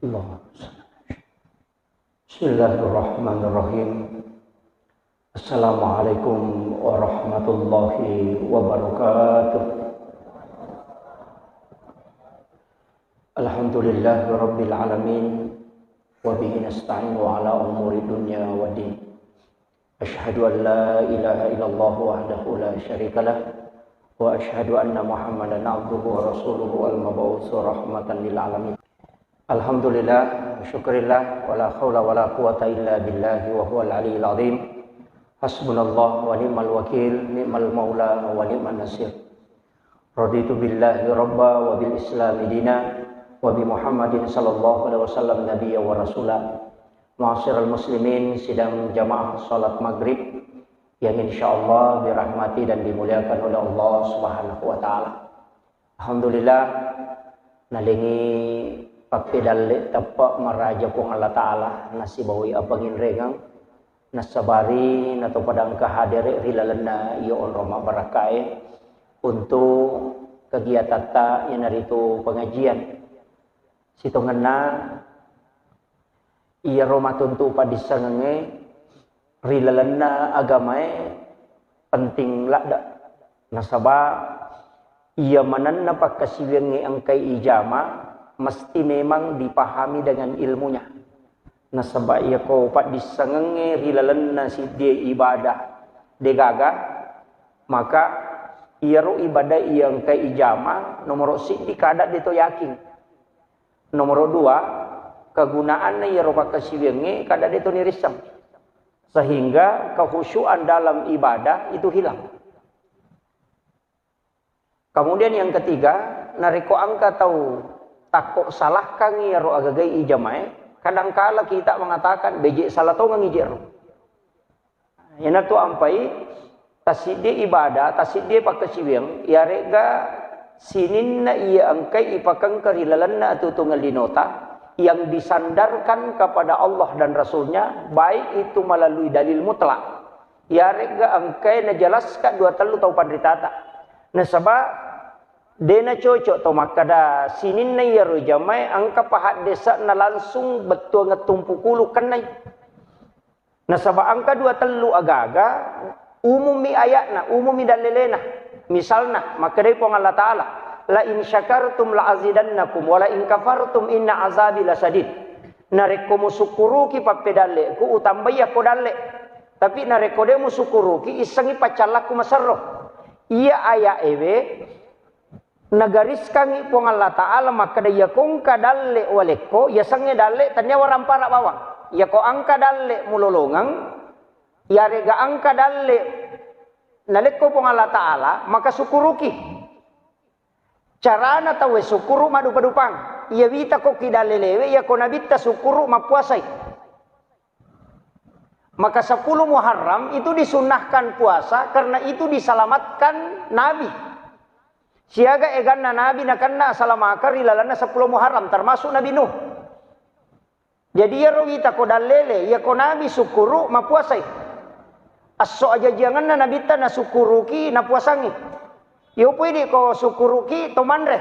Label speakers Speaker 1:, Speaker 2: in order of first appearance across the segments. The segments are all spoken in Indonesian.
Speaker 1: Allah. Bismillahirrahmanirrahim. Assalamualaikum warahmatullahi wabarakatuh. Alhamdulillahi rabbil alamin. Wa bihi nasta'inu ala umuri dunya waddin. Asyhadu an la ilaha illallah wahdahu la syarikalah. Wa asyhadu anna Muhammadan abduhu wa rasuluhu al-mab'utsu rahmatan lil alamin. Alhamdulillah, syukurillah, wala khawla wala quwata illa billahi wa huwal aliyyil azim. Hasbunallah wa ni'mal wakil, ni'mal maula wa ni'man nasir. Raditu billahi rabba wa bil islami dina wa bi Muhammadin sallallahu alaihi wasallam nabiyya wa rasula. Ma'asyiral muslimin, sidang jamaah salat maghrib yang insyaallah dirahmati dan dimuliakan oleh Allah Subhanahu wa taala. Alhamdulillah, nalingi papidalle tapak maraja kong Allah Ta'ala nasibawi apangin regang nasabari nato padang kahadere rilalana iyo on Roma barakae untuk kegiatan ta yang narito pengajian sitonganna iya Roma tuntu padisangenge rilalana agamae penting lakda nasaba iya mananna pakasiwengi angkai ijama mesti memang dipahami dengan ilmunya. Nasabak ia kau pat disangenge rilalan nasi dia ibadah degaga maka ia ro ibadah yang kai ijama nomor siti kadat dito yakin. Nomor dua kegunaannya ia ro pakasiwenge kadat dito nirisam sehingga kekhusyuan dalam ibadah itu hilang. Kemudian yang ketiga nariko angka tahu takut salah kang ya ro agagai ijamae kadangkala kita mengatakan bejek salah tau ngijir yana tu ampai tasidi ibadah tasidi pakasiweng ya rega sininna ia angkai ipakang karilalanna tu tunggal dinota yang disandarkan kepada Allah dan Rasulnya baik itu melalui dalil mutlak ya rega angkai najelaskan dua telu tau pandritata nasaba dena cocok to makada sinin na yaro jamai angka pahat desa na langsung betul ngetumpu kulu kenai nasaba angka dua telu agaga umumi ayatna umumi dalilena misalna maka dari pong Allah Ta'ala la in syakartum la azidannakum wa la in kafartum inna azabi lasadid nareko musukuruki papedale ku utambaya kodale tapi nareko de musukuruki isangi pacalaku masarro iya aya ewe nagariskan ipong Allah Ta'ala maka dia kong kadalle waleko ya sange dalle tanya waram para bawang ya ko angka dalle mulolongang ya rega angka dalle naleko pong Allah Ta'ala maka sukuruki carana tawe sukuru madu padupang ya wita ko kidalle lewe ya ko nabita sukuru mapuasai maka 10 Muharram itu disunahkan puasa karena itu diselamatkan Nabi. Siaga eganna Nabi nakanna salamakar ilalana 10 Muharram termasuk Nabi Nuh. Jadi ya rawita ko dalele ya ko Nabi sukuru mapuasai. Aso aja jangan na Nabi ta na sukuruki na puasangi. Yo pwede ko sukuruki to manre.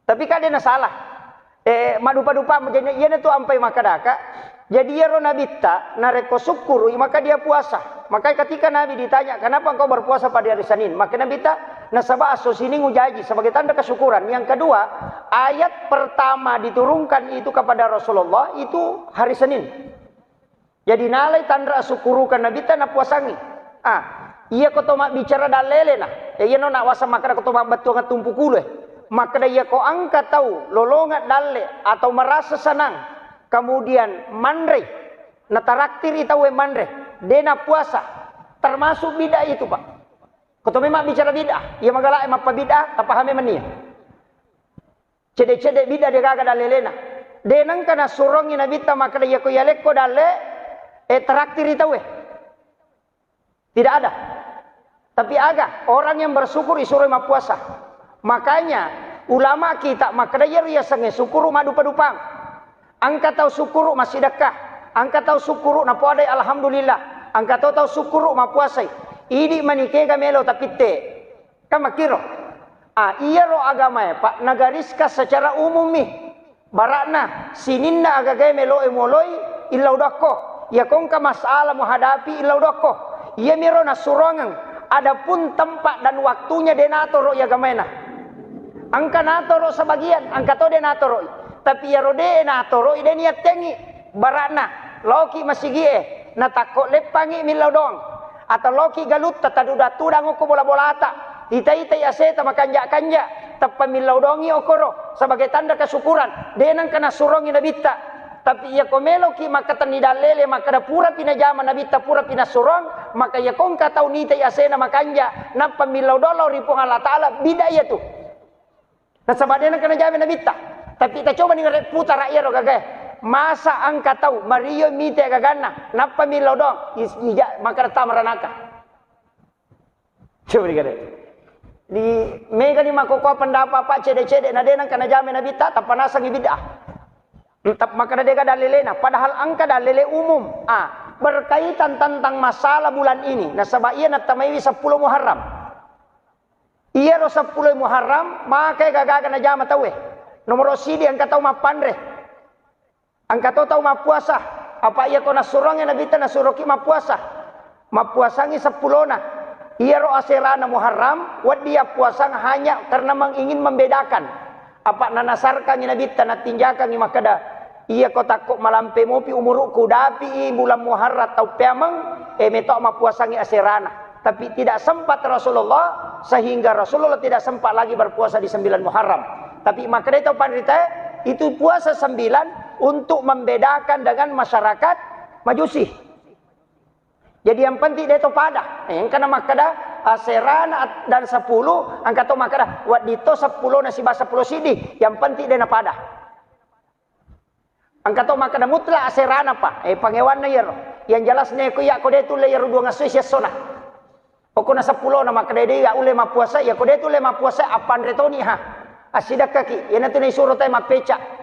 Speaker 1: Tapi kade na salah. Madupa-dupa menjadi iya tu ampai makadaka. Jadi ya Nabi ta na reko sukuru maka dia puasa. Maka ketika Nabi ditanya, kenapa engkau berpuasa pada hari Senin? Maka Nabi tak nasabah asos ini ngujaji sebagai tanda kesyukuran. Yang kedua, ayat pertama diturunkan itu kepada Rasulullah itu hari Senin. Jadi nalai tanda syukurukan Nabi tak na puasangi. Iya kau tomak bicara dalele nah. Iya no nak wasa maka kau tomak betul ngatumpu kule. Maka dia kau angkat tahu lolongat dalle atau merasa senang. Kemudian mandre, nataraktir itawe mandre. Dena puasa termasuk bid'ah itu Pak. Kau memang bicara bid'ah, ia magalak emang bid'ah, tak pahami mania. Cedek-cedek bid'ah dia kagak dalelena. Denang kana surongi nabi ta maka dia ko yalek ko dalle traktir itu tidak ada. Tapi agak orang yang bersyukur isuruh ma puasa. Makanya ulama kita maka dia sange syukur madu padupang. Angka tahu syukur masih sedekah. Angka tahu syukuru na po aday alhamdulillah. Angka tahu syukuru mapuasay. Ini manike gamelo tapite. Kamakiro.
Speaker 2: Iya ro agama ya Pak nagariska secara umum nih. Barakna sininna agagai meloi moloi illau dakko. Ya kongka masalah menghadapi illau dakko. Iya miro nasurongan. Adapun tempat dan waktunya denatoro ya gamena. Angka natoro sebagian, angka to denatoro. Tapi ya rode natoro ide niat tengi. Barakna loki masigie na takko lepangi milau dong. Atau loki galut tataduda tudang ko bola-bolata. Ita-ita aseta makanja-kanja tapamilaw dongi okoro sebagai tanda kesyukuran denang kana surongi nabita tapi ia komelo ki maka tanidalele maka da pura pinajama nabita pura pinasurong maka ia kong katau nita asena makanja napamilaw dolo ripong Allah Ta'ala bidaya tu nasabadenang kana jama nabita tapi kita coba nih putar rakyat gagay masa angka tau Mario mite gagana napamilaw dong maka tamaranaka coba nih gagay di mega ni makoko pendapat pak cede-cede na denang kana jame na bita tapanasang ibidah tap maka dega dalilena padahal angka dalile umum berkaitan tentang masalah bulan ini na sabaiya na tamawi 10 Muharram iya ro 10 Muharram maka gagaga na jama tawe nomor sidi angka tau mapandre angka tau mapuasa apa iya ko nasurong na bita nasuroki mapuasa mapuasangi 10 na iya ro aserana Muharram wad dia puasang hanya karena ingin membedakan apa nanasarkan nabi tanat tinjakan ni makada iya kota kok malampe mopi umurku dapi bulan Muharram atau pemang metok ma puasangi aserana tapi tidak sempat Rasulullah sehingga Rasulullah tidak sempat lagi berpuasa di 9 Muharram tapi makada itu pandita itu puasa 9 untuk membedakan dengan masyarakat Majusi. Jadi yang penting dia itu pada. Yang kena makada aserana dan 10 angka to makada wat dito 10 nasi basa 10 sidi. Yang penting dia pada. Angka to makada mutlak aserana pa. Pangewan na yero. Yang jelas ne ko ya ko de tu le yero dua ngasoi sona. Oko na 10 na makada dia ule mapuasa ya ko de tu le mapuasa apan retoni ha. Asidak kaki. Yana tu ne suruh tay mapeca.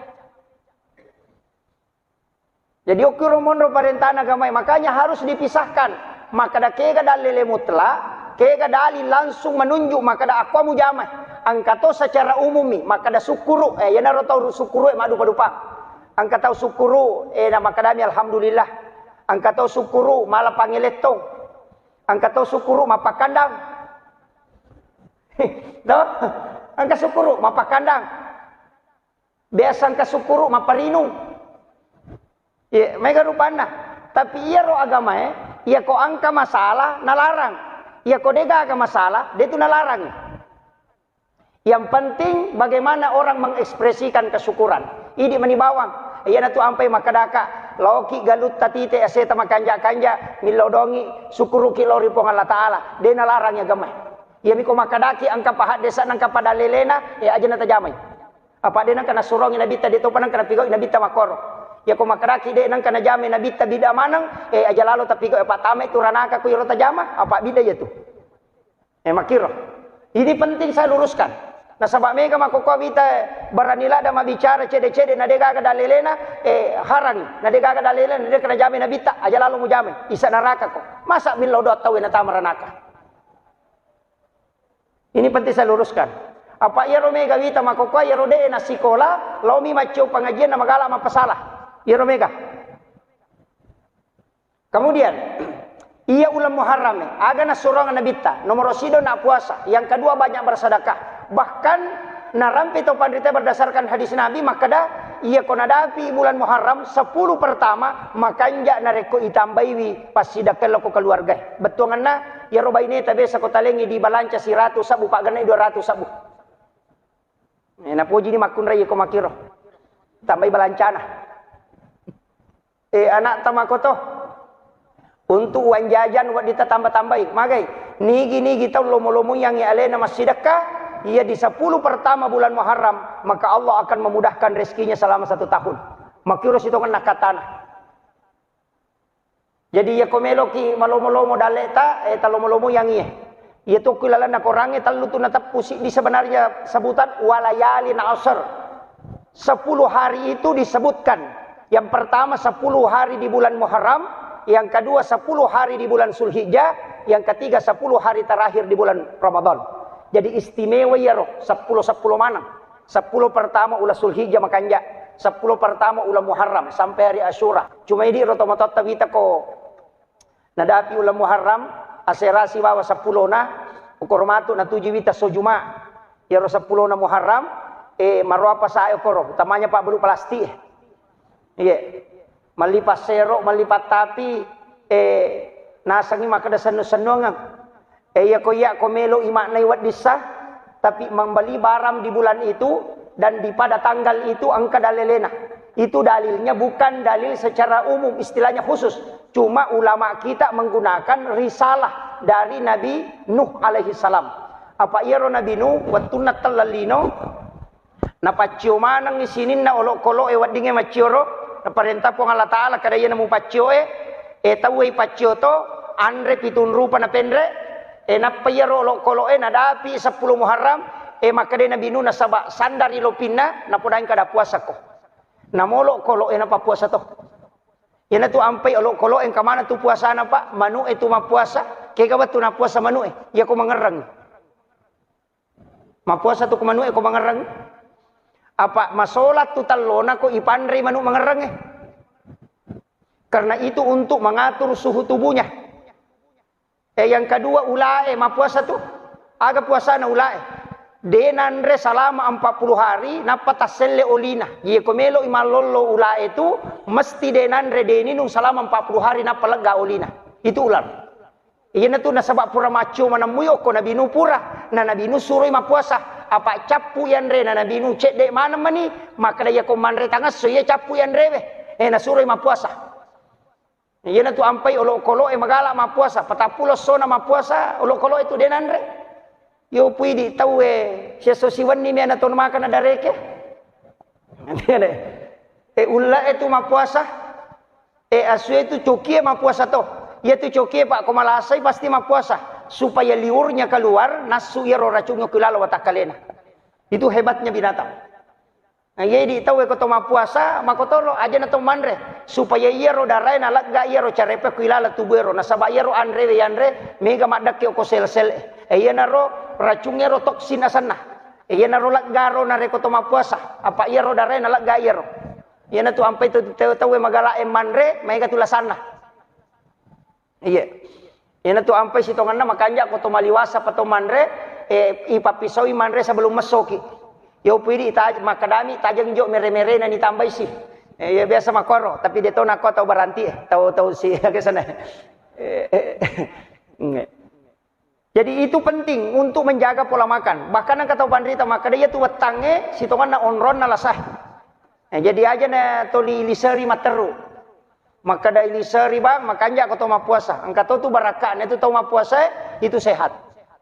Speaker 2: Jadi ukur monro parentana gamai makanya harus dipisahkan. Maka da kega dalile mutlak, kega dalil langsung menunjuk maka da aku mujamah. Angkato secara umumi maka da sukuru ya naro tau sukuru madu padupa. Angkatau sukuru na maka dami alhamdulillah. Angkatau sukuru mala pangiletong. Angkatau sukuru mapakandang. Doh, angka sukuru mapakandang. Biasa angka sukuru maparinung. Ya, mega rupana. Tapi iya ro agama iya ko angka masalah nalarang. Iya ko dega agama masalah, dia itu nalarang. Yang penting bagaimana orang mengekspresikan kesyukuran. Idi manibawang. Iya na tu ampai makadaka. Loki galut tatite aseta makanja-kanja milodongi syukuru kilori pong Allah Ta'ala. Dia nalarang ya agama. Iya miko makadaki angka pahat desa angka padalelena ya aja na tajamay. Apa dia nang kana surong inabita dito panang kana pigo inabita makoro. Ya ko makaraki de nang kana jame na bita bida manang aja lalu tapi ko patame turanaka ku yoro tajama apa bida ya tu makiro ini penting saya luruskan na sabab mega makoko bita baranila da mabicara cede-cede na dega kada lelena harang na dega kada lelena de kana jame na bita aja lalu mu jame isa naraka ko masa billo dot tawe na tamaranaka ini penting saya luruskan apa ya romega bita makoko ya rode na sikola lomi macio pengajian na magala mapasalah ya romega. Kemudian ia ulam Muharram aga na surongan nabita nomor sido na puasa yang kedua banyak bersedekah bahkan narampi to pandita berdasarkan hadis Nabi makada ia konadapi bulan Muharram 10 pertama makanja nareko itambaiwi pas sidakelo ko keluarga betuanganna ya robaine tabe sa kotalengi di balanca 100 sabu pak ganai 200 sabu na puji ni makun ray ko makiro tambai balancana anak tamakoto untuk uang jajan buat kita tambah-tambahin magai nigi tau lomo-lomo yang alena masydekah ia di 10 pertama bulan Muharram maka Allah akan memudahkan rezekinya selama 1 tahun makiros itu kan nakatana jadi ya komelo ki malomo-lomo daleta talomo-lomo yang ia tu kulala nak orangnya talu tu natap pusik di sebenarnya sebutan walayalin asr 10 hari itu disebutkan. Yang pertama 10 hari di bulan Muharram, yang kedua 10 hari di bulan Zulhijjah, yang ketiga 10 hari terakhir di bulan Ramadan. Jadi istimewa ya roh 10 manang. 10 pertama ulah Zulhijjah makanja. 10 pertama ulah Muharram sampai hari Asyura. Cuma ini roh tomatot tabita ko nadapi ulah Muharram aserasi bawa 10 na ukormatu na 7 wita so Juma. Ya roh 10 na Muharram maro apa sayo koro. Tamanya Pak belu plasti. Iya. Malipat sero, malipat tapi nasangi makada sanu-sanuangan. Ya komelo imak na iwat disah, tapi membeli barang di bulan itu dan di pada tanggal itu angka dalilena. Itu dalilnya bukan dalil secara umum, istilahnya khusus. Cuma ulama kita menggunakan risalah dari Nabi Nuh alaihi salam. Apa iro Nabi Nuh waktu natalalino na pacio manang isinin na olok-kolok ewat dinge macioro na parenta po Allah Ta'ala kadaya na mu pacio tawai pacio to andre pitun rupa na pendre napayaro olok-kolok nadapi 10 Muharram makade Nabi Nuh na saba sandari lopina na podain kada puasa ko na molok-kolok na papuasa to yan tu ampai olok-kolok kamana tu puasa na pa manu itu mapuasa kaya ba tu na puasa manu ya ko mangerang mapuasa tu ko manu ko mangerang apa masolat tu talona ko ipandre manu mangerang karena itu untuk mengatur suhu tubuhnya. Yang kedua ulae mapuasa tu aga puasa na ulae denandre selama 40 hari napataselle olina ye komelo imalollo ulae itu mesti denandre deninu selama 40 hari napalega olina itu ular iyana tu nasabab pura macho manamuyo ko Nabi Nuh pura na Nabi Nuh suruh mapuasa apa capu yanre na Nabi Nuh cek dek mana mani maka daya ko manre tangas so ye capu yanre na suruh mapuasa. Iyana tu ampai olok-kolok magala mapuasa, patapulos sona mapuasa, olok-kolok itu denandre. Yo puidi tahu siya sosiwan ni miya na ton makan na dareke. Ulla itu mapuasa, aswe itu cokie mapuasa to. Ia tu cokie pak komalasay pasti mapuasa supaya liurnya keluar nasu iro racunnya kulala watakalena. Itu hebatnya binatang. Nah, jadi tahu ko toma puasa makotoro aja na tomandre supaya iya ro darai na lagga iya ro carepe kuilala tubuero na saba iya ro andre we andre mega madake ko sel-sel iya na ro racungnya ro toksin asana iya na ro lagga ro na reko toma puasa apa iya ro darai na lagga iya ro iya na tu ampai tu tahu magala mandre mega tulasana iya na tu ampai sitongan na makanja ko toma liwasa pa tomandre ipapisawi mandre sebelum mesoki. Yo pwede makadami tajang jo mere-mere na nitambay si. Ya biasa makoro tapi dito na ko taw baranti taw si kesana. Jadi itu penting untuk menjaga pola makan. Bahkan ang kataw pandrita makadaya tu wetange sitongan na onron na lasah. Jadi aja na toli liseri materu. Makada liseri bang makanja ko to mapuasa. Ang kataw tu baraka na itu taw mapuasa itu sehat.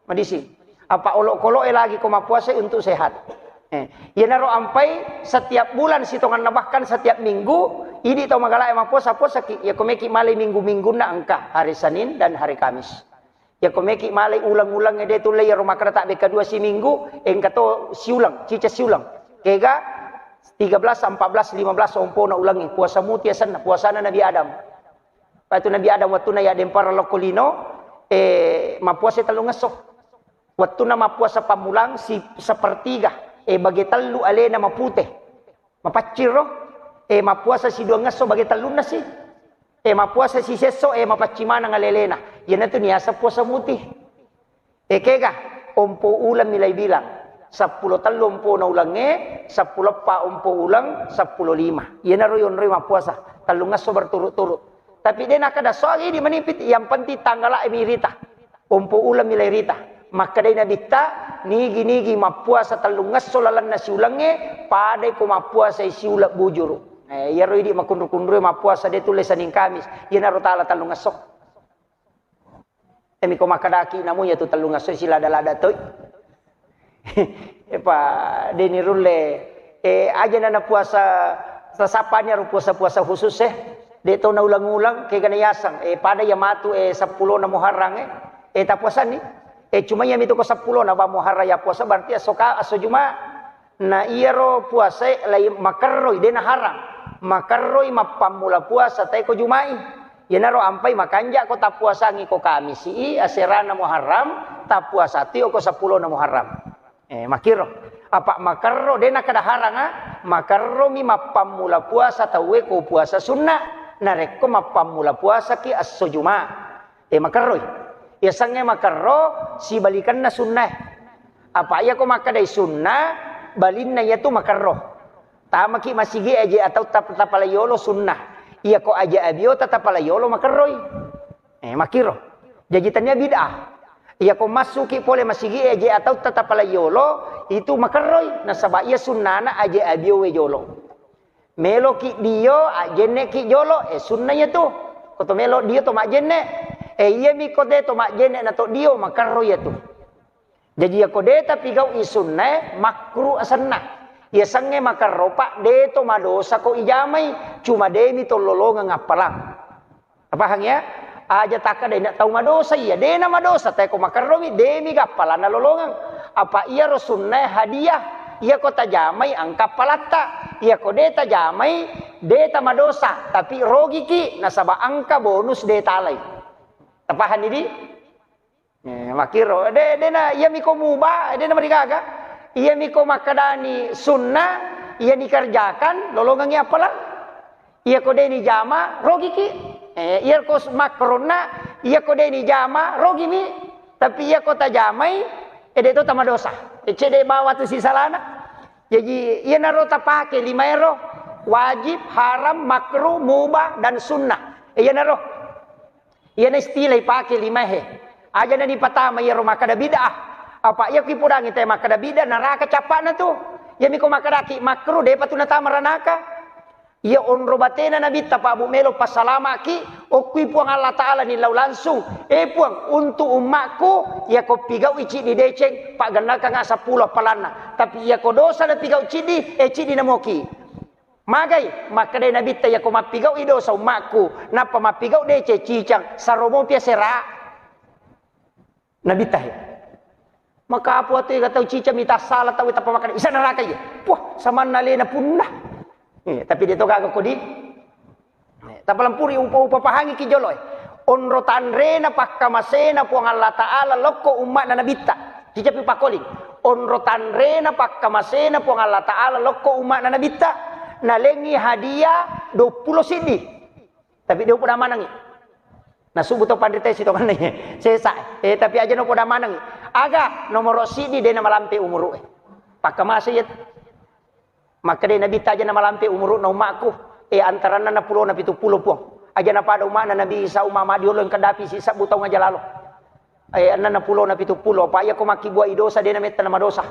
Speaker 2: Madisi. Apa olok-kolok lagi ko mapuasa untuk sehat. Ya naro ampai setiap bulan sitongan na bahkan setiap minggu ini tau magala mapuasa ki ya komeki malay minggu-minggu na angka hari Senin dan hari Kamis. Ya komeki malay ulang-ulang ede tu lay rumah kereta beka 2 si minggu engkato siulang cica siulang. Kega 13 14 15 ompo na ulangi puasa mutiasan na puasa na Nabi Adam. Patu Nabi Adam waktu na ya dempar lokolino mapuasa talungaso. Waktu na mapuasa pamulang si sepertiga bagi talu alena maputih mapaciro mapuasa si 2 ngaso bagi talu na si mapuasa si seso mapacimana nga lelena yan na to niya sa puasa mutih kega ompo ulam nilay bilang 10 talumpo na ulang 10 pa ompo ulang 15 yan na ro yun mapuasa talu ngaso berturut-turut tapi din nakadaso ini manipit yang penting tanggala emirita ompo ulam nilay rita maka day nabita nigi mapuasa talungas solalan na siulange paday ko mapuasa siulak bujuru yaro idi makundur-kundur mapuasa de tulisan ning Kamis yanaro tala talungas sok emi ko makadaki namu ya tu talungas sok sila dalada toy pa deni rulle aja na puasa sasapanya ru puasa khusus de to na ulang-ulang kay ganayasang paday yamatu 10 na Muharram tapuasan ni cuma yang itu ko 10 na ba Muharram ya puasa berarti asoka aso Juma na iyaro puasa lay makarroy de na haram makarroy mapamula puasa tay ko Jumai naro ampai makanja ko tak puasangi ko kami si aserana Muharram tak puasati ko 10 na Muharram. Makiro. Apa makarro dena kada harang makarro mi mappamula puasa tawe ko puasa sunnah nareko mappamula puasa ki as-sujuma. Makarro. Ya sange makarro si balikan na sunnah. Apa ya ko makadai sunnah balin na yatu makarro. Tama ki masigi aja atau tapalayolo sunnah. Iya ko aja abio tapalayolo makarroy. Makiro. Jajitannya bid'ah. Iya ko masuki pole masigi aja atau tapalayolo itu makarroy. Nasaba iya sunnana aja abio we jolo. Melo ki dio ajene ki jolo sunnahnya tuh. Koto melo dio to majene. Iya mi kode to majene na to dio makarroy itu. Jadi ya kode tapi gau isunnah makruh asanna. Ya sange makarro pak de to madosa ko ijamai cuma demi to lolongan ngapalang. Apa hang ya? Aja taka de nak tahu madosa iya de na madosa tay ko makarro mi demi gapalan na lolongan. Apa iya rosunnah hadiah? Iya ko tajamai angka palata. Iya ko de tajamai de ta madosa tapi rogi ki nasaba angka bonus de talai. Tapahan ini? Makiro de na iya mi ko muba de na marigaga. Iya miko makadani sunnah, iya dikerjakan, lolongannya apalah? Iya kode ni jama, rogi ki. Iya kos makrona, iya kode ni jama, rogi mi. Tapi iya kota jamai, itu tama dosa. Cede bawa tu si salana. Jadi iya naro tapake 5 euro, wajib, haram, makruh, mubah dan sunnah. Iya naro. Iya na istilah pake 5 he. Aja na di patama iya rumah kada bid'ah. Apa ya ki pudangi teh makada bida neraka capana tuh. Ya miko makadaki makruh de patuna tamaranaka. Ya onro batena nabi tapa Abu Melo pasalama ki okui puang Allah Taala ni lau langsung. Puang untuk umakku ya ko pigau ici di deceng pak ganaka nga 10 palana. Tapi ya ko dosa na pigau cidi cidi na moki. Magai makade nabi ta ya ko mapigau idosa umakku. Napa mapigau dece cicang saromo pia sera. Nabi tah. Maka apa tu kata cica minta salah tahu apa makan isa neraka ya. Wah, sama nalena punah. Tapi dia tu kagak kodi. Tapalampuri upa-upa pahangi ki joloy. Onro tanrena pakka masena puang Allah Taala lokko umat na nabita. Cica pi pakoling. Onro tanrena pakka masena puang Allah Taala lokko umat na nabita. Nalengi hadiah 20 sidi. Tapi dia udah manangi. Nah subuh to pandite si to kan sesa tapi aja no poda manang aga nomor sidi de na malampe umuru pakka masayet maka de nabi taja na malampe umuru na umakku antara na 10 na 70 puang aja na pada umak na nabi Isa umama diolo yang kadapi sisa butau ngaja lalo na 10 na 70 pa ya ko makibua idosa de na meta na madosa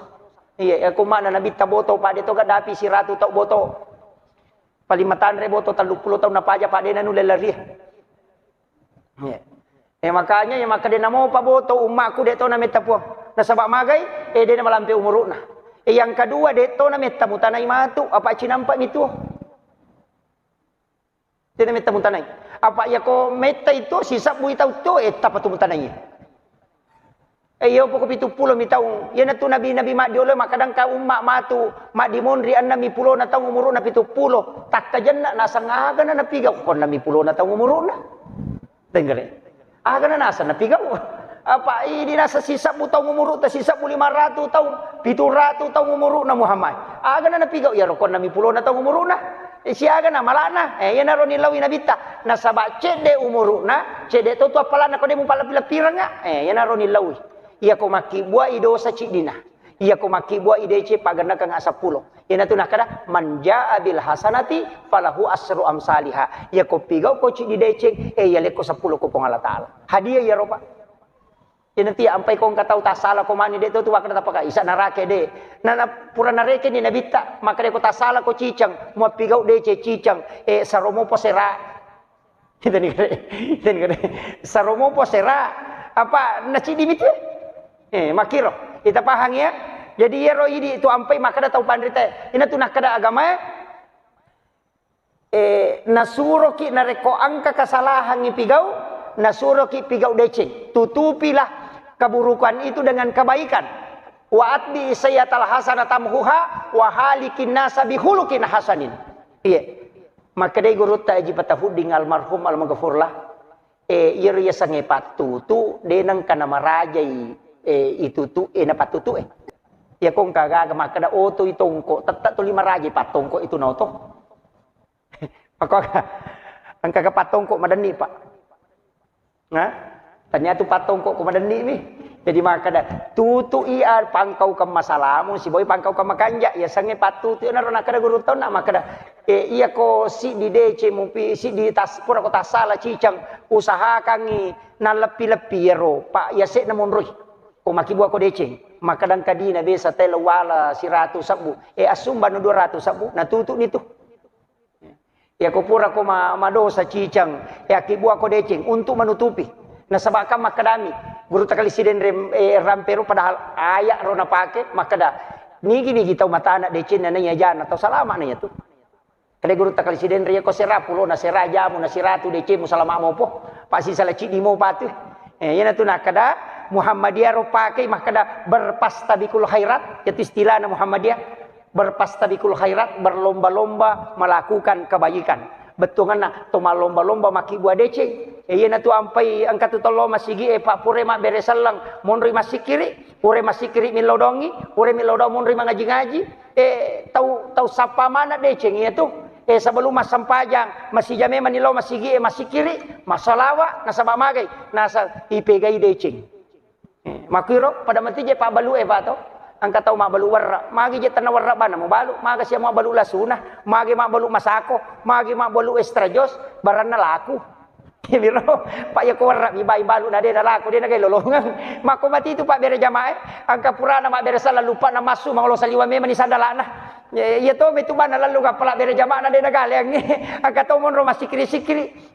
Speaker 2: iya ko mana nabi taboto pa de to kadapi si ratu tau boto palimatan re boto 30 tahun na paja pa de na nulelari. Makanya yang maka dia namo paboto umakku deto na meta puang nasabak magai dia na malampe umuruna yang kedua deto na meta mutanai matu apa cinampak mitu dia na meta mutanai apa ya ko meta itu sisa bui tau tu tapatu mutanai yo poko 70 mitau ya na tu nabi mak diolo makadang ka ummak matu mak dimonri an nami pulo na tau umuruna 70 tak kajenna nasangaga na napiga kon nami pulo na tau umuruna. Dengar aga na nasa napigaw apa ini nasa sisa mo taong umuro ta sisa mo 500 taong 700 taong umuro na Muhammad aga na napigaw ya rokon na mipulo na taong umuro na siya aga na malana yan na ron nilawi na bita nasa ba cede umuro na cede to apala na ko de mo pala pilapira nga yan na ron nilawi iya ko makibua idosa cidina iya ko makibua idece paganda ka nga 10 yan na nakada manja bil hasanati falahu asru amsalihah ya ko pigaw ko ci di deceng yale ko 10 ko pong Allah Taala hadiah ya ropa yan nanti ampai kong katau tasala ko mani de to tu wakada tapaka isa narake de na pura nareke ni nabita maka de ko tasala ko cicang mo pigaw dece cicang saromo po sera ini kare saromo po sera apa nacidi mitu makiro kita pahang ya. Jadi ya roh ini itu ampai maka dah tahu pandrita. Ina tu nak kada agama nasuro ki nareko angka kesalahan ni pigau nasuro ki pigau deceng. Tutupilah keburukan itu dengan kebaikan. Wa atbi sayyatal hasanatamhuha wa halikin nasa bihulukin hasanin. Iya. Maka dai guru ta aji patahud dengan almarhum almaghfurlah. iya ya sange patutu denang kana marajai itu tu na patutu ya kong kaga makada oto itongko tatta to lima raji patongko itu noto maka ang kaga patongko madani pak nah tanya tu patongko ko madani mi jadi makada tutu ia pangkau ke masalamu si boy pangkau ke makanja ya sange patutu na rona kada guru tau na makada iya ko si di DC mupi si di tas pura ko tasala cicang usaha kangi na lepi-lepi ro pak ya se na monroy ko makibuah ko DC makadang kadina besa telo wala si ratu sabu asumba no 200 sabu na tutu nito ya ko pura ko madosa cicang akibuah ko DC untuk menutupi na sabaka makadami guru takalisiden rampero padahal ayak ro na pake makada nigi kita mata anak DC na nanya jana atau salama nanya tu kada guru takalisiden ria ko sera pulo na sera jamu na siratu DC mo salama mo po pasi salaci di mo patu yana tu nakada Muhammadiyah ro pakai makada berpastabikul khairat itu istilah Muhammadiyah berpastabikul khairat berlomba-lomba melakukan kebaikan betulna to malomba-lomba maki buah DC yana tu ampai angkat tu tolo masigi pak pure mak beresalang monri masikiri pure masikiri milodongi pure milodong monri mangaji-ngaji tau sapa mana DC nya tu sebelum mas sampajang masih jame manilo masigi masikiri masalawa nasaba magai nasa ipegai DC makiro pada mati je pak balu to angka tau mak balu warra magi je tanah warra bana mo balu maga sia mak balu lasuna magi mak balu masako magi mak balu estrajos baranna laku biro pak ya ko warra ibai balu na de na laku de na gay lolongan mako mati itu pak bere jamaah angka purana mak bere sala lupa na masu manglo saliwa me mani sandalana ya to metu bana lalu ga pala bere jamaah na de na galeng angka tau monro masikiri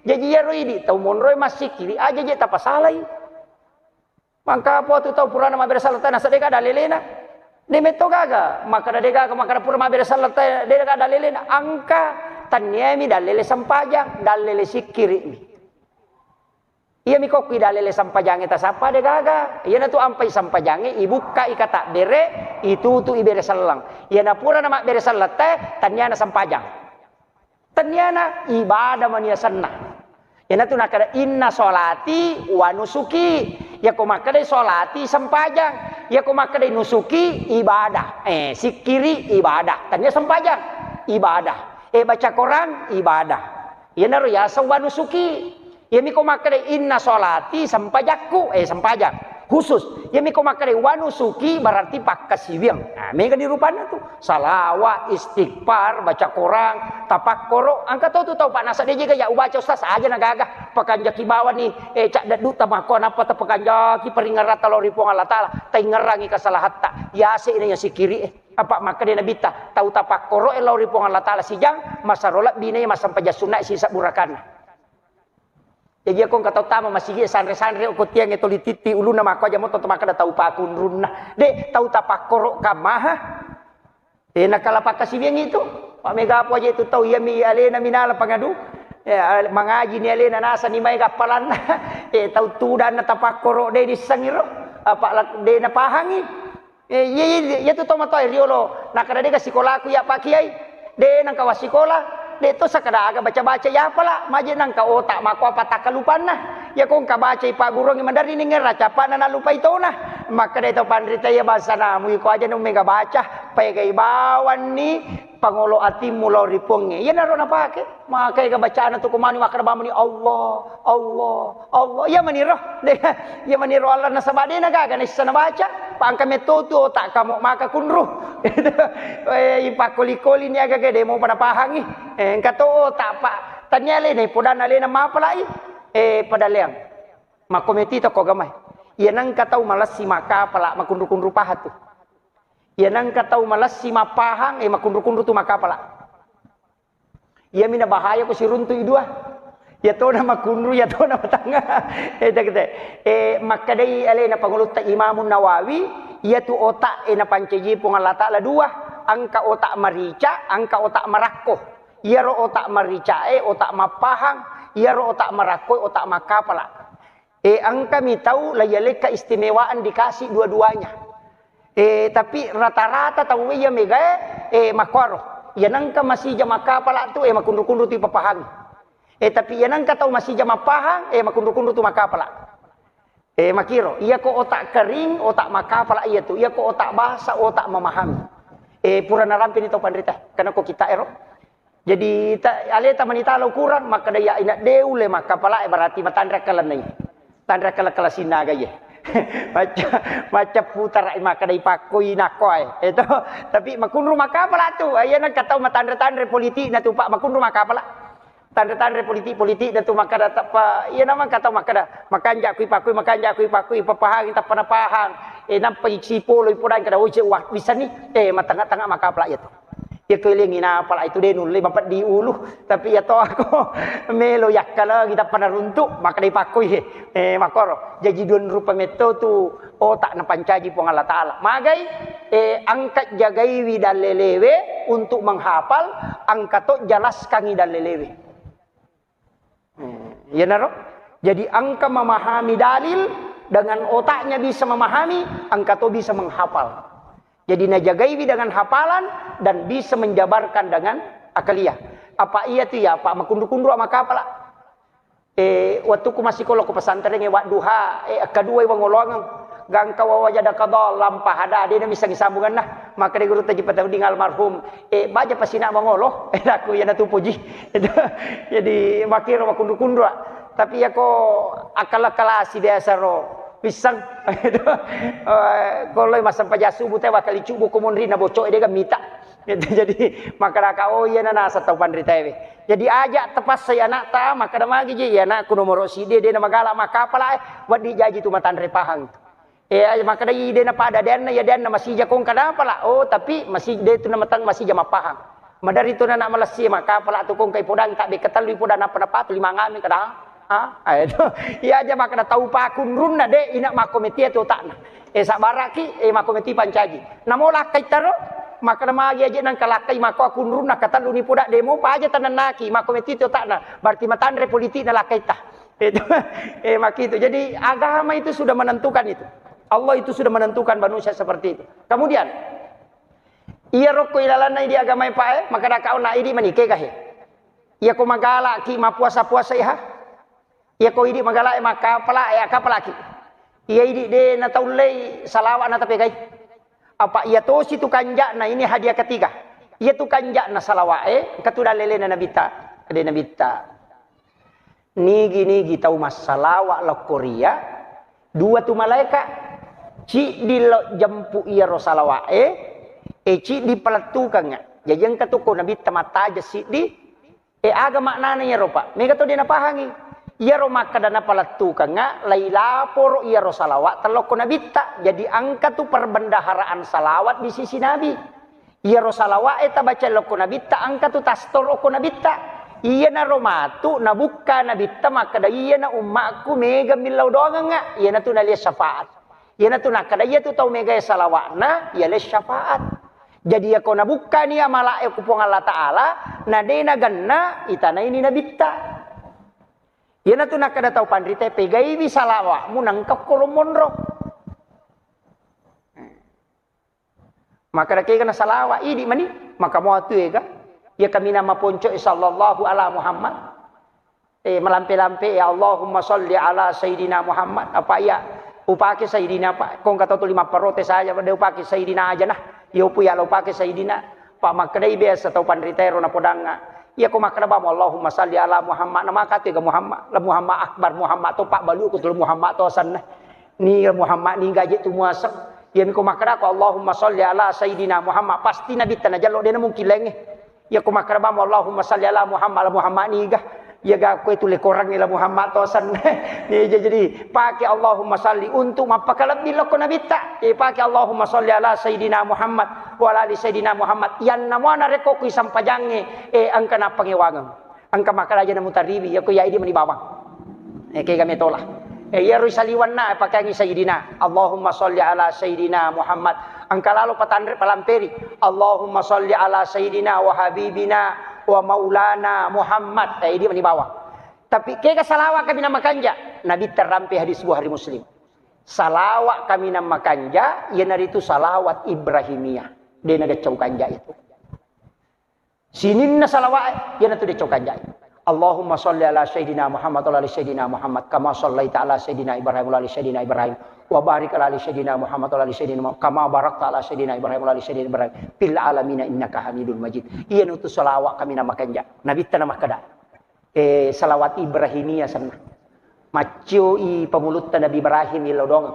Speaker 2: jadi ya roidi tau monro masikiri aja je tapasalai maka apa tu tahu purana ma bersalata na sadeka dalilena de meto gaga maka dadega maka pura ma bersalata de gaga dalilena angka tanyemi dalile sampajang dalile sikiri iya mi kokki dalile sampajang eta sapa de gaga iya na tu ampai sampajang ibuka ikata bere itu tu ibere salang iya na pura ma bersalata tanyana sampajang tanyana ibadah mania sanna yana tu nakada inna solati wa nusuki ya ko makade solati sempajang ya ko makade nusuki ibadah sikiri ibadah tanya sempajang ibadah baca Quran ibadah yana ro ya wa nusuki ya mi ko makade inna solati sempajakku sempajang khusus ya mi ko makade wa nusuki berarti pakasiwiang nah mega di rupana tu salawat istighfar baca Quran tapakkoro angka tu tahu pak nasa dia juga ya ubaca ustaz aja nagagah pakanjaki bawa ni cak dadu tamakon apa ta pakanjaki peringarat talori pong Allah taala taingerangi kesalahan tak ya se ini sikiri apa maka dia nabi tahu tapakkoro elori pong Allah taala sijang masarolat bine masam pajasunna sisa burakana jadi aku kata utama masih sanre-sanre aku tiang itu lititi uluna mako aja mau maka tahu pakun runna de tahu tapakkoro kamaha nakala pakasibiang itu pak mega apa aja itu tahu ya mi alena minala pangadu mangaji ni alena nasa ni mai gapalan tahu tudan tapakkoro de disangiro apa de na pahangi ya tu tahu matoi riolo nakada de ka sekolah aku ya pak kiai de nang kawas sekolah de to sakada aga baca-baca ya pala maje nang ka otak mako apa tak kalupan nah ya kong ka baca pak gurong mandari ni ngera capan na lupa itu nah maka de to pandrita ya bahasa namu ko aja nung mega baca pegai bawan ni pangolo ati mulo riponge ya naro na pake maka ga bacaan tu kumani maka bamuni Allah Allah Allah ya maniro ya maniro Allah na sabade na gaga na sana baca pangka metoto tak kamu maka kunru ipakoli-koli ni aga gede mo pada pahangi kato tak pak tanyale ni podana le na mapalai padaleang makometi to ko gamay yanang katau malas si maka pala makundru-kundru pahat tu yanang katau malas si mapahang makundru-kundru tu maka pala ya mina bahaya ko si runtu idua ya to na makundru ya to na matanga makadai ale na pangulut ta Imam Nawawi ya tu otak na panceji pong Allah taala dua angka otak marica angka otak marakko ya ro otak marica otak mapahang ya ro otak marakko otak makapala angka mi tahu layale keistimewaan dikasih dua-duanya tapi rata-rata tahu ya mega makwaro ya nangka masih jama kapala tu makundru-kundru ti papahangi Tapi ia nang katau masih jama pahang, makundu-kundu tu makapala. Makiro, ia ko otak kering, otak makapala ia tu. Ia ko otak bahasa, otak memahami. Pura narampi ni tau pandrita. Karena ko kita ero. Jadi aleta manita lo kurang maka daya ina deule makapala berarti matandra kalan nai. Tandra kala sinaga ye. Macam putar maka dai pakoi nakoi. Itu tapi makunru makapala tu. Ia nang katau matandra-tandra politik na tu pak makunru makapala. Tanda-tanda politik dan tu maka dah tak apa. Ia nama kata maka dah makan jak kui pakui papahang tak pernah pahang. Nampai cipo loi pudan kada oi wah bisa ni. Matangak-tangak maka pula itu. Ia kelingin apa lah itu dia nuli mapat di ulu tapi ya toh aku melo yakala kita pernah runtuk maka dai pakui makoro. Jadi dun rupa meto tu otak na pancaji pong Allah Taala. Magai angkat jagai wi dan lelewe untuk menghafal angkat jelaskan dan lelewe. Ya naro. Jadi angka memahami dalil dengan otaknya bisa memahami, angka to bisa menghafal. Jadi najagaiwi dengan hafalan dan bisa menjabarkan dengan akaliah. Apa iya tu ya Pak makundu-kundu ama kapala. Waktu ku masih kalau ku pesantren wak duha kedua wang ngolongang gang kawawa jada kadal lampah ada dia bisa disambungan nah maka dia guru taji patah ding almarhum baca pasina mangoloh aku ya natu puji jadi makir makundu-kundu tapi ya ko akal-akal si dia saro pisang kalau masa pajasu bute wakali cubu kumunri na bocok dia gamita jadi maka raka oh iya nana satau pandrita jadi ajak tepas saya anak ta maka dah magi je ya nak kuno morosi dia nama galak maka apalah buat dijaji tu matandre pahang maka dah dia na pada dan ya dan masih jakong kada apalah oh tapi masih dia tu nama tang masih jama pahang madari tu nak malasi maka apalah tu kong kai podang tak be ketal podang apa dapat 5 ngami kada itu iya aja maka dah tahu pakun runna de ina makometi tu tak nah sabaraki makometi pancaji namola kai taro maka nama lagi aja nang kalakai maka akun runna kata lu ni podak demo pa aja tanan naki makometi tu tak nah berarti matandre politik na lakai tah itu maki itu jadi agama itu sudah menentukan itu Allah itu sudah menentukan manusia seperti itu kemudian ia rokok ilalana di agama pa maka dah kau nak idi manike kah ia ko magala ki ma puasa-puasa ya ia ko idi magala maka pala kapalaki ia idi de na taulai salawat na tapi kai apa ia to situ kanjak na ini hadiah ketiga ia tu kanjak na salawat katuda lele na nabita ade nabita nigi tahu masalawat lo Korea dua tu malaikat ci di jempu ia rosalawat ci di pelatukan ya yang katuko nabita mata aja si di aga maknanya ropa mega to dia napahangi ia ro maka dana pelatukan laila poro ia rosalawat teloko nabita jadi angka tu perbendaharaan salawat di sisi nabi ia rosalawat eta baca loko nabita angka tu tastor loko nabita iya na romatu na buka nabita maka da iya na ummaku mega milau doang iya na tu na liya syafaat iya na tu na kada iya tu tau mega salawat na iya liya syafaat jadi ako na buka niya malae kupong Allah Ta'ala na de na ganna itana ini nabita iya na tu na kada tau pandrite pegai bi salawat mu nang kakolomonro maka da kaya na salawat idi mani maka mo atu ka ya kami nama ponco sallallahu ala Muhammad melampe-lampe ya Allahumma sholli ala Sayyidina Muhammad apa ya upake Sayyidina pak kong kata tu 5 parote saja pada upake Sayyidina aja nah ya upu ya upake Sayyidina pak makadai biasa tau pandritero na podanga ya ko makada ba Allahumma sholli ala Muhammad nama kate ga Muhammad la Muhammad akbar Muhammad to pak balu ko tu Muhammad to san ni Muhammad ni gaje tu muasab ya ko makada ko Allahumma sholli ala Sayyidina Muhammad pasti nabi tanajalo dia mungkin lenge ya ko makraba Allahumma shalli ala Muhammad ni gah ya ga ko itu le korang ila Muhammad tosan ni jadi pakai Allahumma shalli untuk mapakalab bila ko nabita pakai Allahumma shalli ala Sayyidina Muhammad wa ala Sayyidina Muhammad yan namana reko ku sampajange angka na pangewangang angka makalaja na mutaribi ya ko ya idi manibawang kay kami tolah ya rusaliwan na pakai Sayyidina Allahumma shalli ala Sayyidina Muhammad angka lalu patandre palamperi Allahumma sholli ala Sayyidina wa habibina wa maulana Muhammad ini manibawa tapi kaya salawat kami nama kanja Nabi terampi hadis Bukhari Muslim salawat kami nama kanja ya nari itu salawat Ibrahimiyah dia naga cau kanja itu sinin na salawat ya natu dia cau kanja Allahumma sholli ala sayyidina Muhammad wa ala sayyidina Muhammad kama shallaita ala sayyidina Ibrahim wa ala sayyidina Ibrahim wa barik ala sayyidina Muhammad wa ala sayyidina Muhammad kama barakta ala sayyidina Ibrahim wa ala sayyidina Ibrahim fil alamin innaka Hamidul Majid. Iyan utus salawat kami nama kanja. Nabi tanah kada. Salawat Ibrahimiyah sana. Macio i pamulut Nabi Ibrahim ilodong.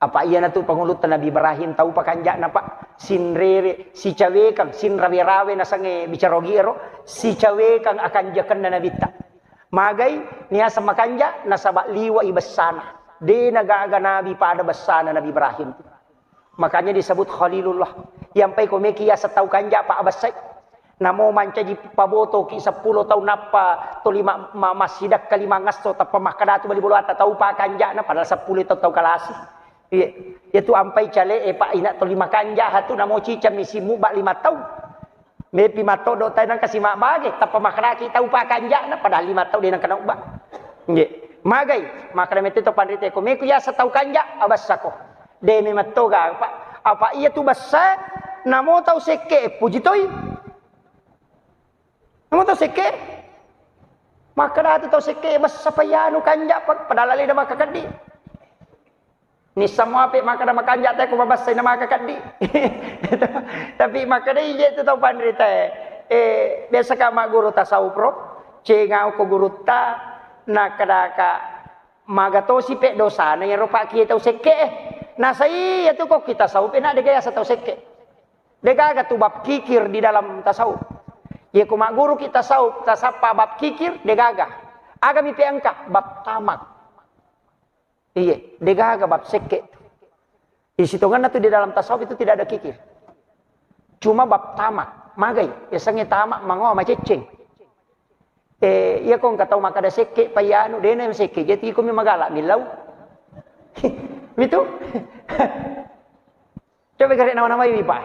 Speaker 2: Apa iya na tu pangulut Nabi Ibrahim tahu pakanja na pak sinrere si cawe kang sin rawe-rawe na sange bicarogi ero si cawe kang akan jakan na nabita magay niya sa makanja na sabak liwa ibasana de nagaga nabi pada basana Nabi Ibrahim makanya disebut Khalilullah yang pay kumekiya sa tau kanja pa abasay namo manca di paboto ki 10 tahun napa to 5 masjidak kalimangas to tapamakadatu bali bulata tau pa kanja na padahal 10 tahun kalasi. Iya, itu ampai cale pak ina to 5 kanja hatu namo cicam misimu bak 5 tahun. Me pimato do tay nang kasih mak bage tapa makraki tau pa kanja na padahal 5 tahun dia nang kena ubah. Nggih. Magay makna mete to pandrite ko me kuya sa tau kanja abasako. De me matoga pak apa iya tu basa namo tau seke pujitoy. Namo tau seke. Makna tu tau seke basa payano kanja padahal ali na makakadi. Ni semua pe maka dah makan jat aku babas saya nama kakak di. Tapi maka dia je tu tahu pandai biasa ka mak guru tasawuf pro, cengau ko guru ta nak kadaka magato si pe dosa na yang rupa kita tahu seke. Nah saya tu kok kita tasawuf nak dia gaya tahu seke. Dia gaya tu bab kikir di dalam tasawuf. Ye ko mak guru kita tasawuf tasapa bab kikir dia gagah. Agami pe angka bab tamak. Iya, degaga bab seke. Isitungan itu di dalam tasawuf itu tidak ada kikir. Cuma bab tamak, magai, biasanya tamak mango maceceng. Iya kong katau maka ada seke payano dena yang seke, jadi kami magala milau. Itu. Coba garik nama-nama ini pak.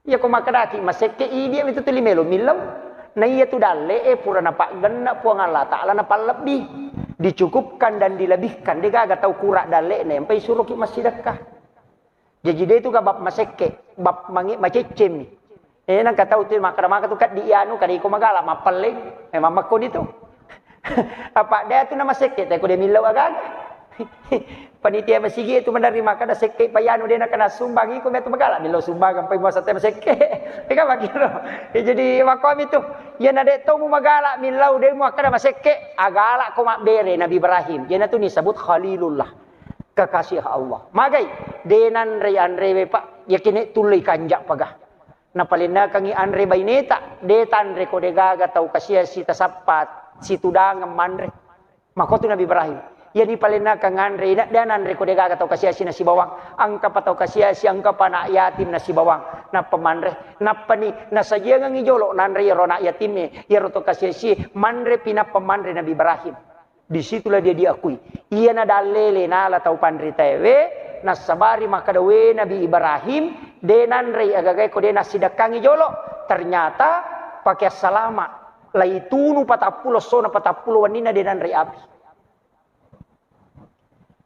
Speaker 2: Iya kong maka daki maseke dia itu tulimelo milau. Nah iya tu dalle pura napak gena puang Allah Taala napak lebih. Dicukupkan dan dilebihkan. Dia gak tahu kurak dalek nih. Sampai suruh ki masih dekah. Jadi dia itu gak bab maseke. Bab macecem nih. Nang kata util maka tu kat dianu. Kada iko magala. Mapaling. Memang makon itu. Apa dia tu nama seke. Tapi dia milau agak. Panitia masigi itu menerima kada seke. Payanu dia nak kena sumbang. Iko metu magala. Milau sumbang. Sampai masa tem seke. Ika makiro. Jadi makom itu. Yan ada tu mu magala milau dia mu kada maseke agala ko makbere Nabi Ibrahim. Yan tu disebut Khalilullah. Kekasih Allah. Magay denan re andre pak yakini tulay kanja pagah. Napalina kangi andre baineta detan re ko degaga tau kasih si tasapat si tudang manre. Makotu Nabi Ibrahim. Yani palina kang andre dan andre ko degaga tau kasih si nasi bawang. Angka patau kasih si angka pana yatim nasi bawang. Na pemanre napani nasaja ngang ijolo nanre rona yatime ya roto kasih si manre pina pemanre Nabi Ibrahim. Disitulah dia diakui. Ia na dalele na la tau pandri tewe nasabari maka dawe Nabi Ibrahim denan re agagai ko dena sidakang ijolo ternyata pakai salama laitunu 40 sona 40 wanina denan re api.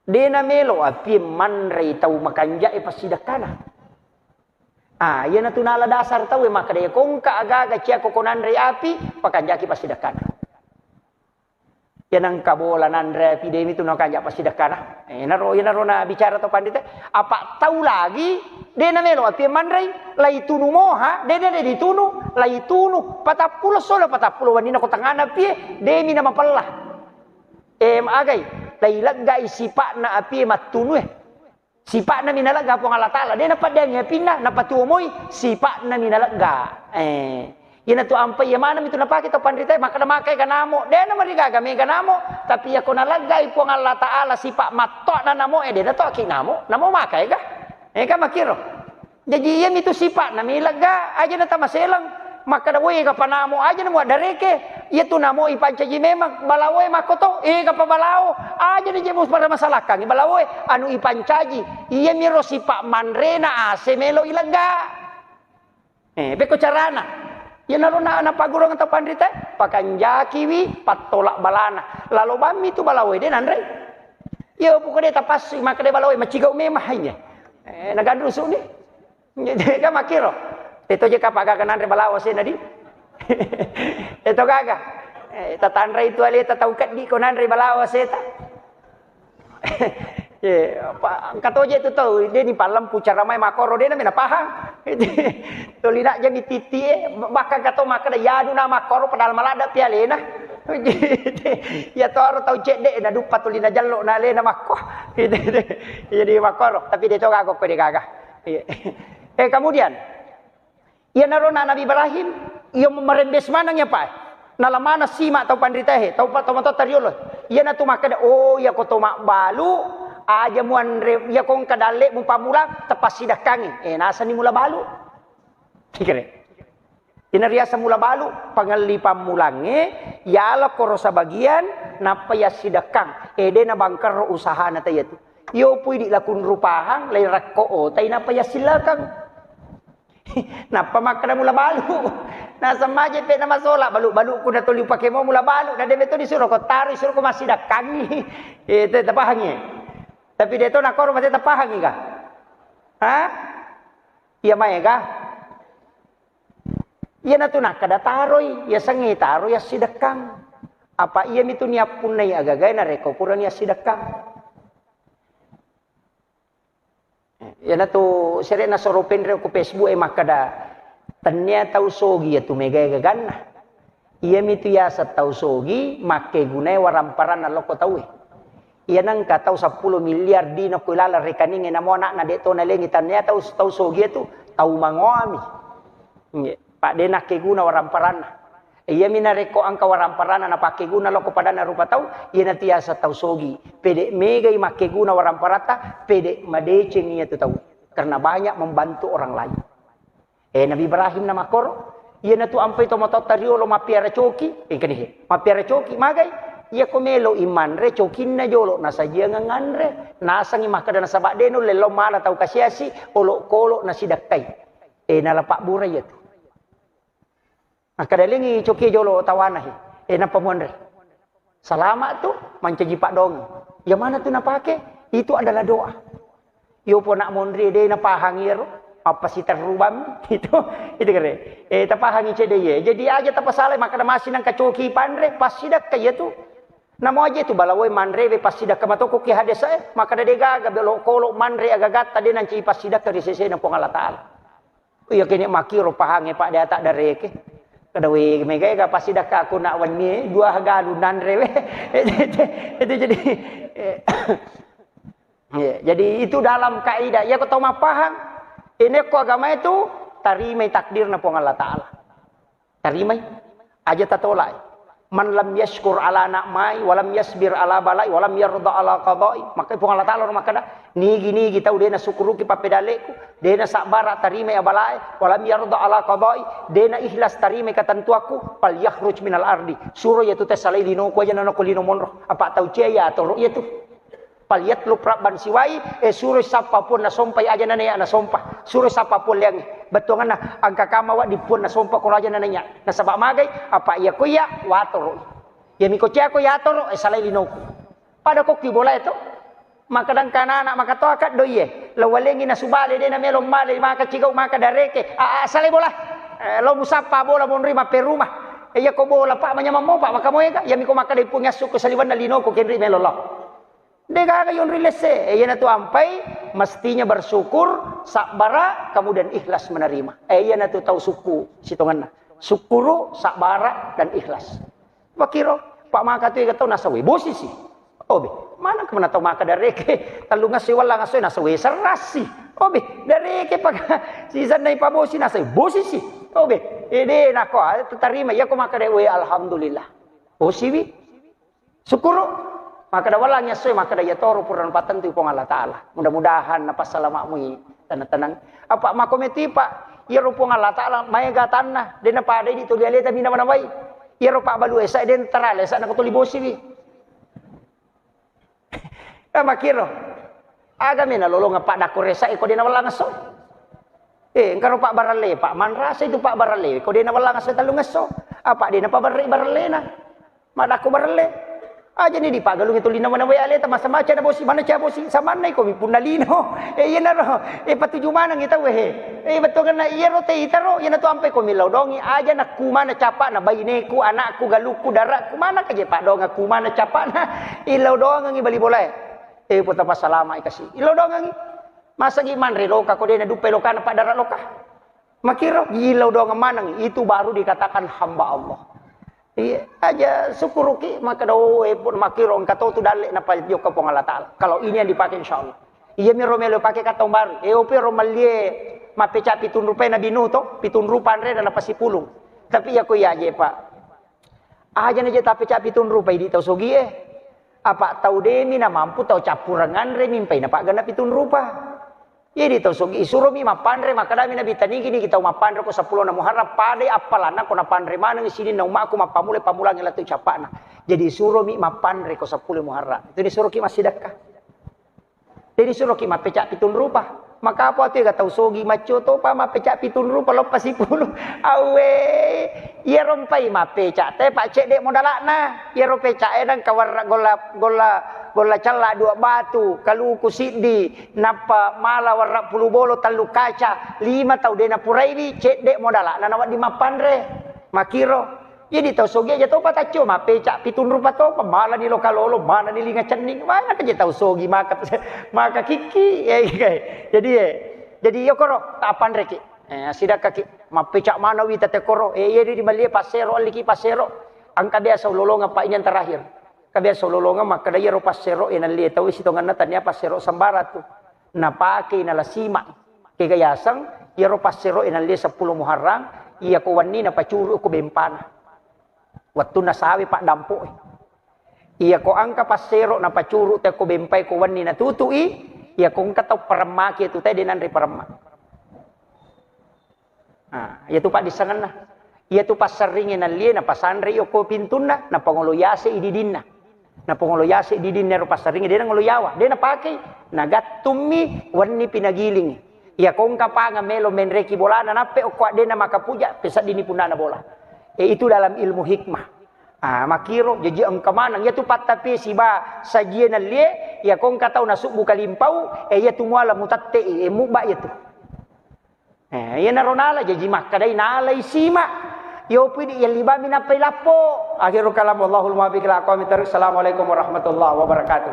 Speaker 2: Dena melo api manre tau makanja pasidakana. Yan na tunala dasar tahu maka dia kong kaaga cia kokonan re api pakanjaki pasidakana. Yan ang kabolanan re api demi tu nakanja pasidakana. Naro na bicara to pandita. Apa tahu lagi dia na melo api manre lai tunu moha dia ditunu lai tunu 40 solo 40 wanina ko tangana api demi na mapalah. Agay lai lagay sipa na api matunu sipa na minalaga po ang Allah Ta'ala. Di napat dia ngepina, napatumoy, sipa na minalaga. Yan na to ampay, yaman namin ito napakita pandritay, maka na makay ganamo. Di na marigagami ganamo, tapi ako nalagay po ang Allah Ta'ala, sipa mato na namo, di na to akinamo, namo makay ka. Ka makiro. Jadi yan ito sipa na milaga, aja na tamaselang. Maka dawoy ka panamo aja na mo dareke ito namo ipancaji memang balawoy makoto ka pabalao aja ni jemos para masalah kang balawoy anu ipancaji iya miro si Pak Manrena ase melo ilaga beko carana yan nalo na pagurong ta pandrita pakanjaki wi patolak balana lalu bami tu balawoy den andre yo pukode tapas maka de balawoy macigaw memah nya nagandruso ni ka makiro. Ito je kapag kanan re balawas na di. Ito gaga. Tatanray itu ali tatawkat di ko nanray balawas eta. Katoje itu tahu dia di palam pucara mai makoro dia na minapahang. Tolina aja mititi maka kato maka da yadu na makoro padahal malada pialena. Ya toro tau cek na dupa tolina jallo na le na makko. Jadi makoro tapi dia coba kok dia gagah. Kemudian ia narona Nabi Ibrahim ia merembes manangnya pak. Nalamana sima tau pandritahe tau tariolo. Ia na tu maka oh ya ko to mak balu aja muan ya kong kadale mu pamulang tepas sidah kangi nasa ni mula balu kikire ina riasa mula balu pangali pamulange yala korosa bagian napa ya sidah kang de na bangkar usaha na tayatu yo pui di lakun rupahang lai rakko o tay napa ya silakan napa makna mula balu nasa maje pe na masola balu ko na tuli pake mo mula balu na debe to disuruh ko tari suruh ko masidah kangi itu tapahangnya. Tapi dia tu nak korban dia terpahang ke? Ia mai ke? Ia nak tu nak kada taroi, ia sangi taroi ia sidekang. Apa ia mitu niap punai agak-agak na reko puran ia sidekang. Ia nak tu sere na soropen reko Facebook makada tanya tahu sogi tu mega gagan. Ia mitu ya satau sogi make gunai waramparan na loko tahu. Ia nang katau 10 miliar di na kulala rekening na mo na deto na lengitan niya tau sogi tu tau mangoami. Pak de nak keguna waramparana. Ia minareko angka waramparana na pakeguna loko pada na rupa tau ia na tiasa tau sogi. Pede mega i makeguna waramparata pede madeceng ia tu tau. Karena banyak membantu orang lain. Nabi Ibrahim na makor ia na tu ampai to motot tariolo mapiara coki. Kanihe. Mapiara coki magai ia komelo iman re cokin na jolo nasa dia ngangan re nasang imah kada nasa bakdeno lelo mala tau kasiasi olok kolok nasi daktai nalapak burai itu kada lengi coki jolo tawana na pamuan re selamat tu mancaji pak dong ya mana tu napake itu adalah doa yo po nak mondre de na pahangir apa si terubam itu kere tapahangi cedeye jadi aja tapasale maka masih nang kacoki pandre pasti dak kaya tu namo aja tu balawai manre pasti dak kamatoko ki hades maka da dega gabelo kolok manre agagat tadi nanti pasti dak dari sese nang pong Allah taala iya kene makiro pahange pak dia tak dareke kada we mega pasti dak aku nak wani dua galu nanre itu jadi jadi itu dalam kaidah ya kau tahu mapahang ini ko agama itu tarimai takdir na pong Allah taala tarimai aja tatolai man lam yashkur ala na'mai walam yasbir ala balai walam yarda ala qadai maka pong Allah taala makada nigi tahu dena syukuru ki papedaleku dena sabara tarimai abalai walam yarda ala qadai dena ikhlas tarimai katantuaku fal yakhruj minal ardi suruh yaitu tesalai lino ko aja nano ko lino monro apa tahu cia atau yaitu paliat lu praban siwai suruh sapapun na sompai aja nanaya na sompa suruh sapapun yang betongan na angka kamawa dipun na sompa ko aja nanaya na sabak magay apa iya ko ya watoro ya miko cia ko ya toro salai linoko pada ko kibola itu makadang kanana maka to akat doye lawalengi na subale de na melong male maka cigau maka dareke salai bola lo musapa bola mon rima perumah iya ko bola pak manyamamo pak maka moega ya miko maka de punya suku saliwan na linoko kenri melolo dega yon rilese na tu ampai mestinya bersyukur sabara kemudian ikhlas menerima na tu tahu suku sitongan syukuru sabara dan ikhlas bakiro pak maka tu tahu nasawi bosisi obe mana kemana tahu maka dareke talunga siwala ngasoy nasawi serasi obe dareke pak sisan nai pabosi nasawi bosisi obe ede nako terima ya ko maka dewe alhamdulillah bosiwi syukuru maka da walanya soy maka da ya toro puran patan tu pong Allah taala mudah-mudahan napa salamamu tenang apa makometi pak ya rupong Allah taala maega tanah dena pada di tu dia leta bina mana bai ya rupa balu esa den terale sa na ko libosi wi makiro aga mena lolong pak dakuresa ko dena walanga so engkaro pak barale pak manrasa itu pak barale ko dena walanga so talungaso apa dena pak barale na madako barale Aja ni di pagalung itu lina mana we ale ta masa maca na bosi mana cha bosi sama nai ko mi punalino. Yana ro. Patuju mana ngita we. Betul kan na iya ro te itaro yana tu ampe ko mi laudongi aja na kumana capa na baineku anakku galuku darakku mana kaje pak dong aku mana capa na ilaudong ngi bali boleh. Puta pasalama ikasi. Ilaudong ngi. Masa giman re loka ko de na dupe loka na pak darat loka. Makiro ilaudong mana itu baru dikatakan hamba Allah. Iya aja syukuruki maka do pun makirong kata tu dalek na pa yo ka pong Allah Taala. Kalau ini yang dipakai insyaallah. Iya mi romelo pakai kata baru. Ope romalie mapeca 7 rupiah na binu to, 7 rupiah re na pasipulong. Tapi ya ko ya je Pak. Aja na je tapi ca 7 rupiah di tau sogi Apa tau demi na mampu tau capurangan re mimpai na Pak gana 7 rupiah. Jadi tau sogi isuro mi mapandre makadami na bitani gini kita mapandre ko 10 na muharram pade apalana ko na pandre mana ngi sini na umaku mapamule pamulang la tu capana. Jadi isuro mi mapandre ko 10 muharram. Itu disuruh ki masidakah. Jadi suruh ki mapecak 7 rupiah. Maka apa tu ga tau sogi macho to pa mapecak 7 rupiah lo pasipuluh. Awe ia rompai mapecak te pak cek dek modalakna. Ia ropecak edang kawar gola cala 2 batu kalau kusidi napa mala warna puluh bolo talu kaca 5 tau dena puraiwi cek dek modala na nawat di mapandre makiro jadi tau sogi aja tau patacho mapecak 7 rupiah to pamala ni lokalolo mana ni linga cening mana aja tau sogi maka kiki jadi yo koro tak pandre ki sidak kaki mapecak mana wi tate koro ye di malie pasero liki pasero angka biasa lolonga pak ini yang terakhir kabia sololonga maka daya ro pasero ina li tahu si tongan natanya pasero sambara tu na pake ina lasima ke gayasang ya ro pasero ina li 10 muharram iya ko wanni na pacuru ko bempana waktu na sawi pak dampo iya ko angka pasero na pacuru te ko bempai ko wanni na tutui iya ko angka tau peremaki tu te denan ri perema ya tu pak disangan na iya tu pasaringin na li na pasandri yo ko pintuna na pangoloyase ididinna na pangoloyase ididinna ro pasaringin dena ngoloyawa dena pakai nagatumi wanni pinagiling iya ko angka panga melo menreki bolana nape o kwa dena makapuja pesa dini punana bola itu dalam ilmu hikmah makiro jadi angka manang ya tu patapi siba sajian lie ya ko angka tau nasuk buka limpau ya tu muala mutatte muba ya tu ya naronala jadi makadai nalai sima yo pidi ya liba mina pelapo akhirul kalam wallahul muwaffiq ila aqwamit thoriq. Assalamualaikum warahmatullahi wabarakatuh.